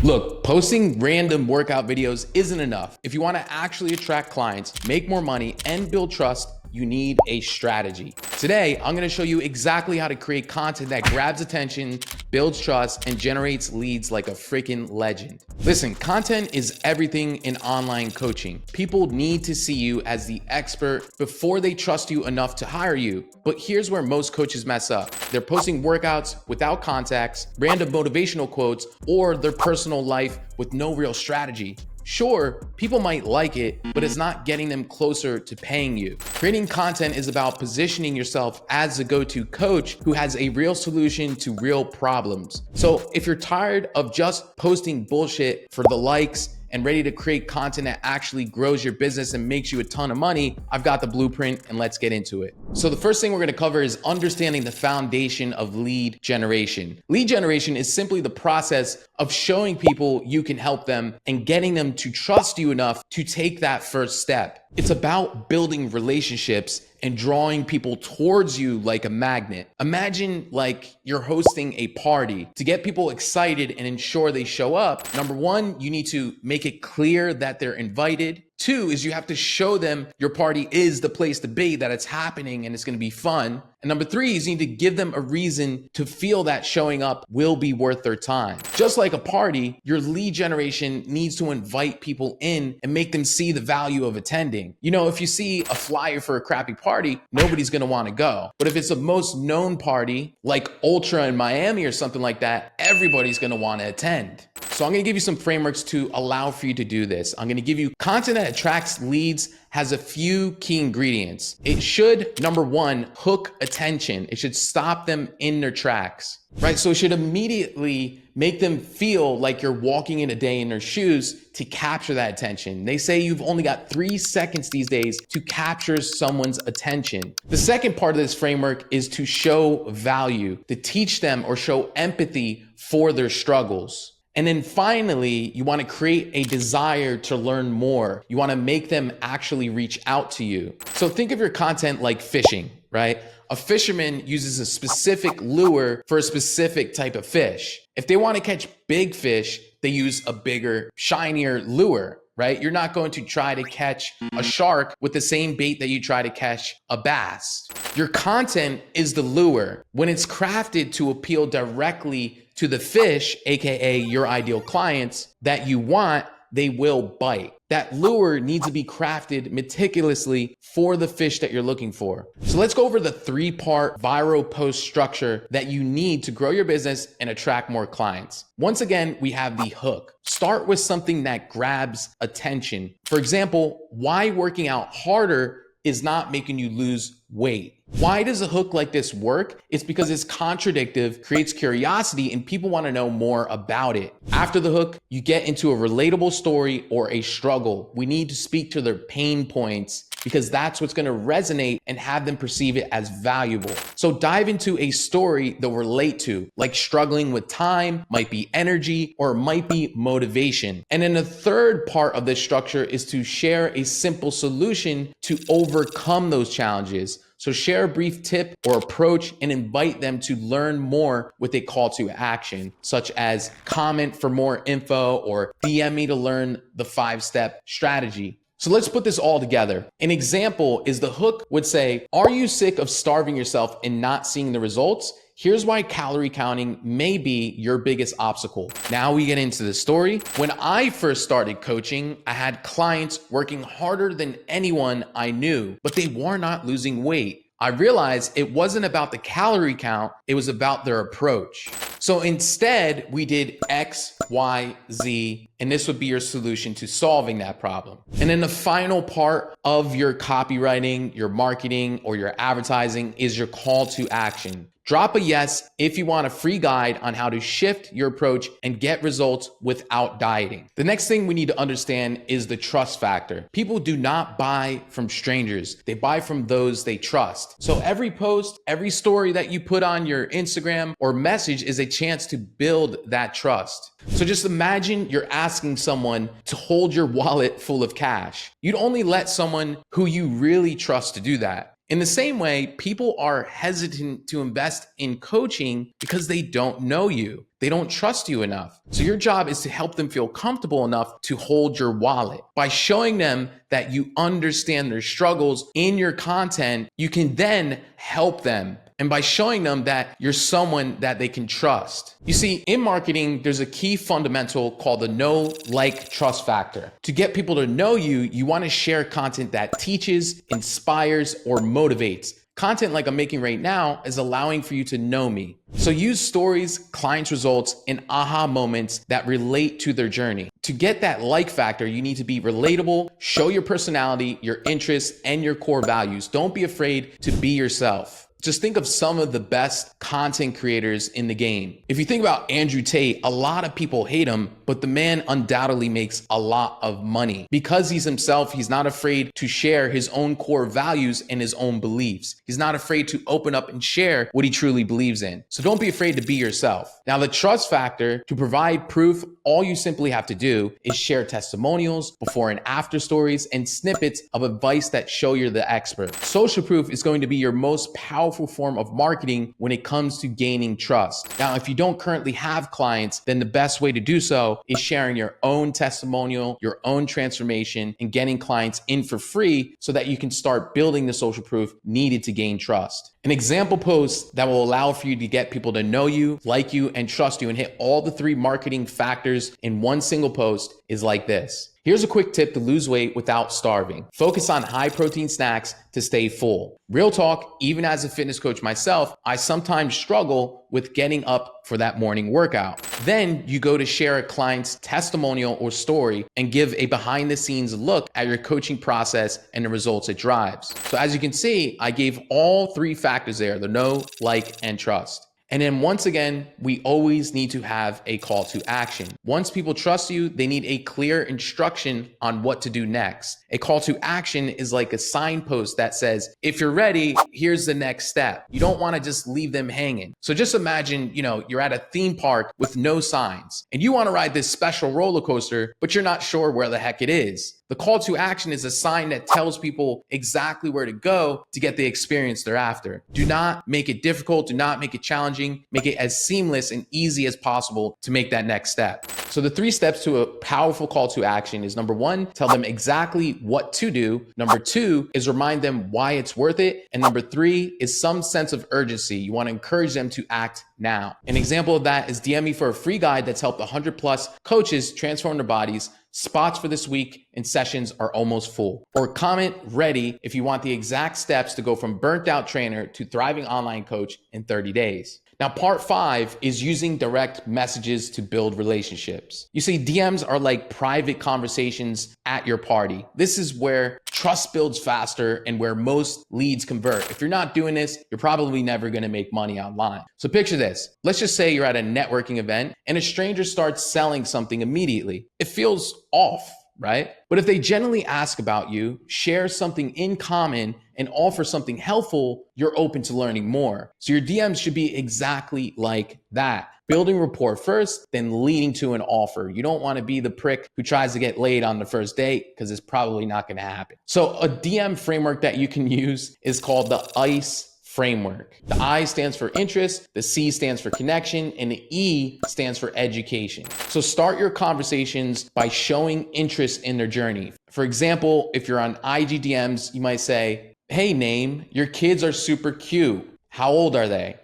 Look, posting random workout videos isn't enough. If you want to actually attract clients, make more money, and build trust, you need a strategy. Today, I'm going to show you exactly how to create content that grabs attention, builds trust, and generates leads like a freaking legend. Listen, content is everything in online coaching. People need to see you as the expert before they trust you enough to hire you. But here's where most coaches mess up. They're posting workouts without context, random motivational quotes, or their personal life with no real strategy. Sure, people might like it, but it's not getting them closer to paying you. Creating content is about positioning yourself as the go-to coach who has a real solution to real problems. So if you're tired of just posting bullshit for the likes and ready to create content that actually grows your business and makes you a ton of money, I've got the blueprint and let's get into it. So the first thing we're gonna cover is understanding the foundation of lead generation. Lead generation is simply the process of showing people you can help them and getting them to trust you enough to take that first step. It's about building relationships and drawing people towards you like a magnet. Imagine like you're hosting a party. To get people excited and ensure they show up, number one, you need to make it clear that they're invited. Two is you have to show them your party is the place to be, that it's happening and it's gonna be fun. And number three is you need to give them a reason to feel that showing up will be worth their time. Just like a party, your lead generation needs to invite people in and make them see the value of attending. You know, if you see a flyer for a crappy party, nobody's gonna wanna go. But if it's a most known party, like Ultra in Miami or something like that, everybody's gonna wanna attend. So I'm gonna give you some frameworks to allow for you to do this. I'm gonna give you content that attracts leads, has a few key ingredients. It should, number one, hook attention. It should stop them in their tracks, right? So it should immediately make them feel like you're walking in a day in their shoes to capture that attention. They say you've only got 3 seconds these days to capture someone's attention. The second part of this framework is to show value, to teach them or show empathy for their struggles. And then finally, you want to create a desire to learn more. You want to make them actually reach out to you. So think of your content like fishing, right? A fisherman uses a specific lure for a specific type of fish. If they want to catch big fish, they use a bigger, shinier lure, right? You're not going to try to catch a shark with the same bait that you try to catch a bass. Your content is the lure. When it's crafted to appeal directly to the fish, AKA your ideal clients that you want, they will bite. That lure needs to be crafted meticulously for the fish that you're looking for. So let's go over the 3-part viral post structure that you need to grow your business and attract more clients. Once again, we have the hook. Start with something that grabs attention. For example, why working out harder is not making you lose weight. Why does a hook like this work? It's because it's contradictive, creates curiosity, and people want to know more about it. After the hook, you get into a relatable story or a struggle. We need to speak to their pain points because that's what's going to resonate and have them perceive it as valuable. So dive into a story they'll relate to, like struggling with time, might be energy, or might be motivation. And then the third part of this structure is to share a simple solution to overcome those challenges. So share a brief tip or approach and invite them to learn more with a call to action, such as comment for more info or DM me to learn the 5-step strategy. So let's put this all together. An example is the hook would say, are you sick of starving yourself and not seeing the results? Here's why calorie counting may be your biggest obstacle. Now we get into the story. When I first started coaching, I had clients working harder than anyone I knew, but they were not losing weight. I realized it wasn't about the calorie count, it was about their approach. So instead, we did X, Y, Z, and this would be your solution to solving that problem. And then the final part of your copywriting, your marketing, or your advertising is your call to action. Drop a yes if you want a free guide on how to shift your approach and get results without dieting. The next thing we need to understand is the trust factor. People do not buy from strangers. They buy from those they trust. So every post, every story that you put on your Instagram or message is a chance to build that trust. So just imagine you're asking someone to hold your wallet full of cash. You'd only let someone who you really trust to do that. In the same way, people are hesitant to invest in coaching because they don't know you. They don't trust you enough. So your job is to help them feel comfortable enough to hold your wallet. By showing them that you understand their struggles in your content, you can then help them. And by showing them that you're someone that they can trust. You see, in marketing, there's a key fundamental called the know, like, trust factor. To get people to know you, you want to share content that teaches, inspires, or motivates. Content like I'm making right now is allowing for you to know me. So use stories, clients' results, and aha moments that relate to their journey. To get that like factor, you need to be relatable, show your personality, your interests, and your core values. Don't be afraid to be yourself. Just think of some of the best content creators in the game. If you think about Andrew Tate, a lot of people hate him, but the man undoubtedly makes a lot of money. Because he's himself, he's not afraid to share his own core values and his own beliefs. He's not afraid to open up and share what he truly believes in. So don't be afraid to be yourself. Now, the trust factor, to provide proof, all you simply have to do is share testimonials, before and after stories, and snippets of advice that show you're the expert. Social proof is going to be your most powerful form of marketing when it comes to gaining trust. Now, if you don't currently have clients, then the best way to do so is sharing your own testimonial, your own transformation, and getting clients in for free so that you can start building the social proof needed to gain trust. An example post that will allow for you to get people to know you, like you, and trust you and hit all the 3 marketing factors in one single post is like this. Here's a quick tip to lose weight without starving. Focus on high protein snacks to stay full. Real talk, even as a fitness coach myself, I sometimes struggle with getting up for that morning workout. Then you go to share a client's testimonial or story and give a behind the scenes look at your coaching process and the results it drives. So as you can see, I gave all 3 factors there, the know, like, and trust. And then once again, we always need to have a call to action. Once people trust you, they need a clear instruction on what to do next. A call to action is like a signpost that says, if you're ready, here's the next step. You don't want to just leave them hanging. So just imagine, you're at a theme park with no signs and you want to ride this special roller coaster, but you're not sure where the heck it is. The call to action is a sign that tells people exactly where to go to get the experience they're after. Do not make it difficult. Do not make it challenging. Make it as seamless and easy as possible to make that next step. So the 3 steps to a powerful call to action is: number 1, tell them exactly what to do. Number 2 is remind them why it's worth it. And number 3 is some sense of urgency. You want to encourage them to act now. An example of that is DM me for a free guide that's helped 100+ coaches transform their bodies. Spots for this week and sessions are almost full. Or comment ready if you want the exact steps to go from burnt out trainer to thriving online coach in 30 days. Now, part 5 is using direct messages to build relationships. You see, DMs are like private conversations at your party. This is where trust builds faster and where most leads convert. If you're not doing this, you're probably never going to make money online. So picture this. Let's just say you're at a networking event and a stranger starts selling something immediately. It feels off, right? But if they genuinely ask about you, share something in common, and offer something helpful, you're open to learning more. So your DMs should be exactly like that. Building rapport first, then leading to an offer. You don't want to be the prick who tries to get laid on the first date, because it's probably not going to happen. So a DM framework that you can use is called the ICE framework. The I stands for interest, the C stands for connection, and the E stands for education. So start your conversations by showing interest in their journey. For example, if you're on IG DMs, you might say, "Hey name, your kids are super cute. How old are they?" ?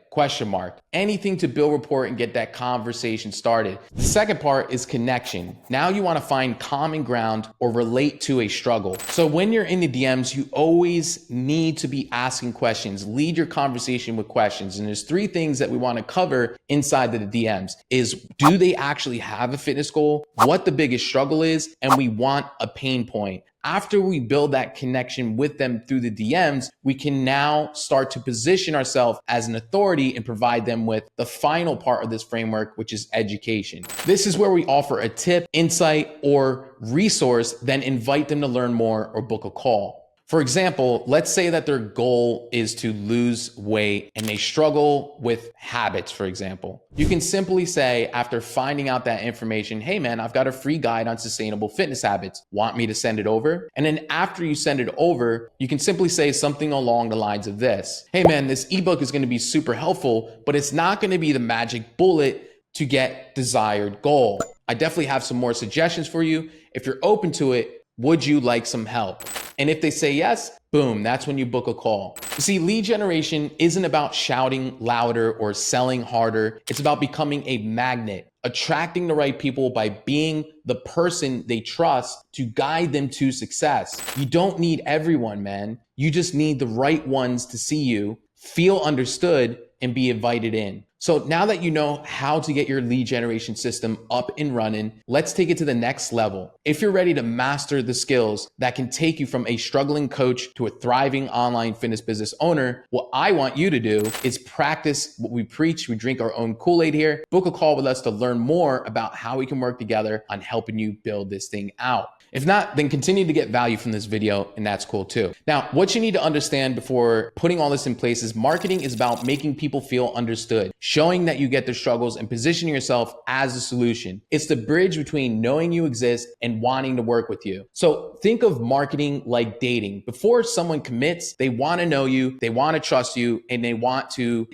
Anything to build rapport and get that conversation started. The second part is connection. Now you want to find common ground or relate to a struggle. So when you're in the DMs, you always need to be asking questions. Lead your conversation with questions. And there's 3 things that we want to cover inside the DMs is, do they actually have a fitness goal? What the biggest struggle is? And we want a pain point. After we build that connection with them through the DMs, we can now start to position ourselves as an authority and provide them with the final part of this framework, which is education. This is where we offer a tip, insight, or resource, then invite them to learn more or book a call. For example, let's say that their goal is to lose weight and they struggle with habits, for example. You can simply say, after finding out that information, hey man, I've got a free guide on sustainable fitness habits. Want me to send it over? And then after you send it over, you can simply say something along the lines of this. Hey man, this ebook is going to be super helpful, but it's not going to be the magic bullet to get desired goal. I definitely have some more suggestions for you. If you're open to it, would you like some help? And if they say yes, boom, that's when you book a call. You see, lead generation isn't about shouting louder or selling harder. It's about becoming a magnet, attracting the right people by being the person they trust to guide them to success. You don't need everyone, man. You just need the right ones to see you, feel understood, and be invited in. So now that you know how to get your lead generation system up and running, let's take it to the next level. If you're ready to master the skills that can take you from a struggling coach to a thriving online fitness business owner, what I want you to do is practice what we preach. We drink our own Kool-Aid here. Book a call with us to learn more about how we can work together on helping you build this thing out. If not, then continue to get value from this video, and that's cool too. Now, what you need to understand before putting all this in place is marketing is about making people feel understood, showing that you get their struggles, and positioning yourself as a solution. It's the bridge between knowing you exist and wanting to work with you. So think of marketing like dating. Before someone commits, they want to know you, they want to trust you, and they want to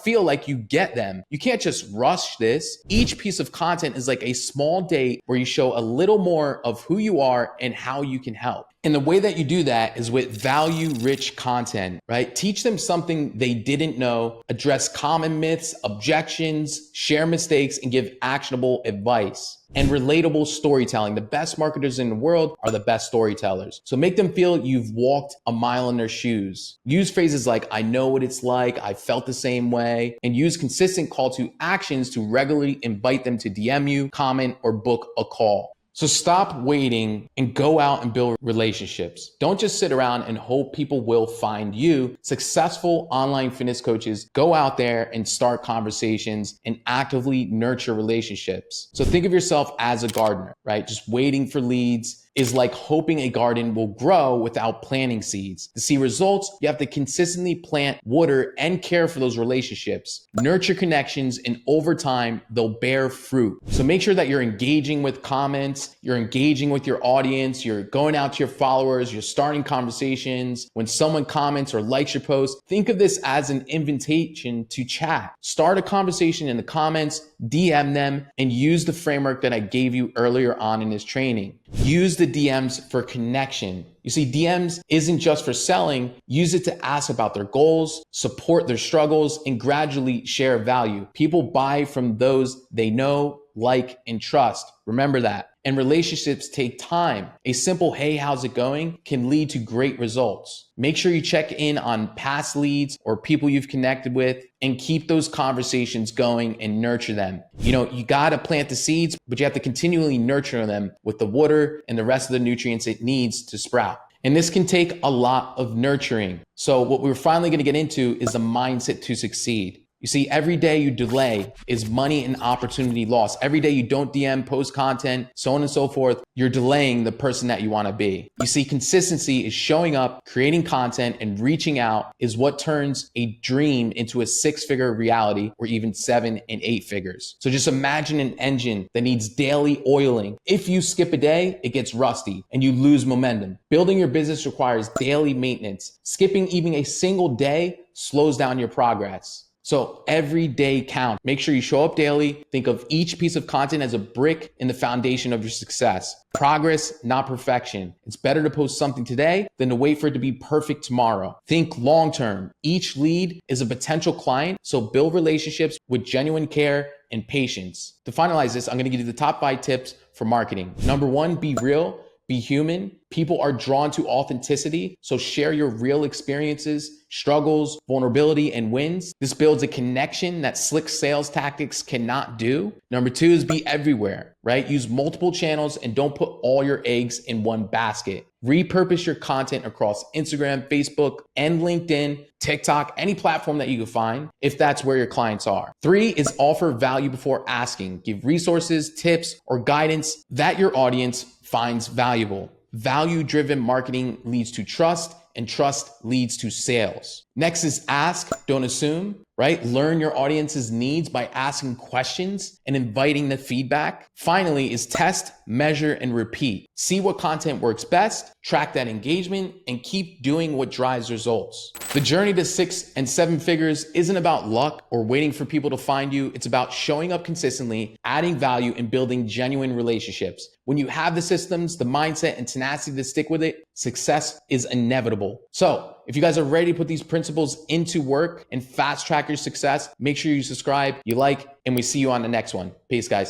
feel like you get them. You can't just rush this. Each piece of content is like a small date where you show a little more of who you are and how you can help. And the way that you do that is with value-rich content, right? Teach them something they didn't know, address common myths, objections, share mistakes, and give actionable advice. And relatable storytelling. The best marketers in the world are the best storytellers. So make them feel you've walked a mile in their shoes. Use phrases like, I know what it's like, I felt the same way, and use consistent call to actions to regularly invite them to DM you, comment, or book a call. So stop waiting and go out and build relationships. Don't just sit around and hope people will find you. Successful online fitness coaches go out there and start conversations and actively nurture relationships. So think of yourself as a gardener, right? Just waiting for leads is like hoping a garden will grow without planting seeds. To see results, you have to consistently plant, water, and care for those relationships. Nurture connections, and over time, they'll bear fruit. So make sure that you're engaging with comments, you're engaging with your audience, you're going out to your followers, you're starting conversations. When someone comments or likes your post, think of this as an invitation to chat. Start a conversation in the comments, DM them, and use the framework that I gave you earlier on in this training. Use the DMs for connection. You see, DMs isn't just for selling. Use it to ask about their goals, support their struggles, and gradually share value. People buy from those they know, like, and trust. Remember that. And relationships take time. A simple, hey, how's it going, can lead to great results. Make sure you check in on past leads or people you've connected with and keep those conversations going and nurture them. You know, you got to plant the seeds, but you have to continually nurture them with the water and the rest of the nutrients it needs to sprout. And this can take a lot of nurturing. So what we're finally going to get into is the mindset to succeed. You see, every day you delay is money and opportunity lost. Every day you don't DM, post content, so on and so forth, you're delaying the person that you want to be. You see, consistency is showing up, creating content, and reaching out is what turns a dream into a 6-figure reality, or even 7 and 8 figures. So just imagine an engine that needs daily oiling. If you skip a day, it gets rusty and you lose momentum. Building your business requires daily maintenance. Skipping even a single day slows down your progress. So every day counts. Make sure you show up daily. Think of each piece of content as a brick in the foundation of your success. Progress, not perfection. It's better to post something today than to wait for it to be perfect tomorrow. Think long-term. Each lead is a potential client, so build relationships with genuine care and patience. To finalize this, I'm going to give you the top 5 tips for marketing. Number 1, be real. Be human. People are drawn to authenticity, so share your real experiences, struggles, vulnerability, and wins. This builds a connection that slick sales tactics cannot do. Number 2 is be everywhere, right? Use multiple channels and don't put all your eggs in one basket. Repurpose your content across Instagram, Facebook, and LinkedIn, TikTok, any platform that you can find, if that's where your clients are. 3 is offer value before asking. Give resources, tips, or guidance that your audience finds valuable. Value-driven marketing leads to trust, and trust leads to sales. Next is ask, don't assume, right? Learn your audience's needs by asking questions and inviting the feedback. Finally is test, measure, and repeat. See what content works best, track that engagement, and keep doing what drives results. The journey to 6 and 7 figures isn't about luck or waiting for people to find you. It's about showing up consistently, adding value, and building genuine relationships. When you have the systems, the mindset, and tenacity to stick with it, success is inevitable. So if you guys are ready to put these principles into work and fast track your success, make sure you subscribe, you like, and we see you on the next one. Peace, guys.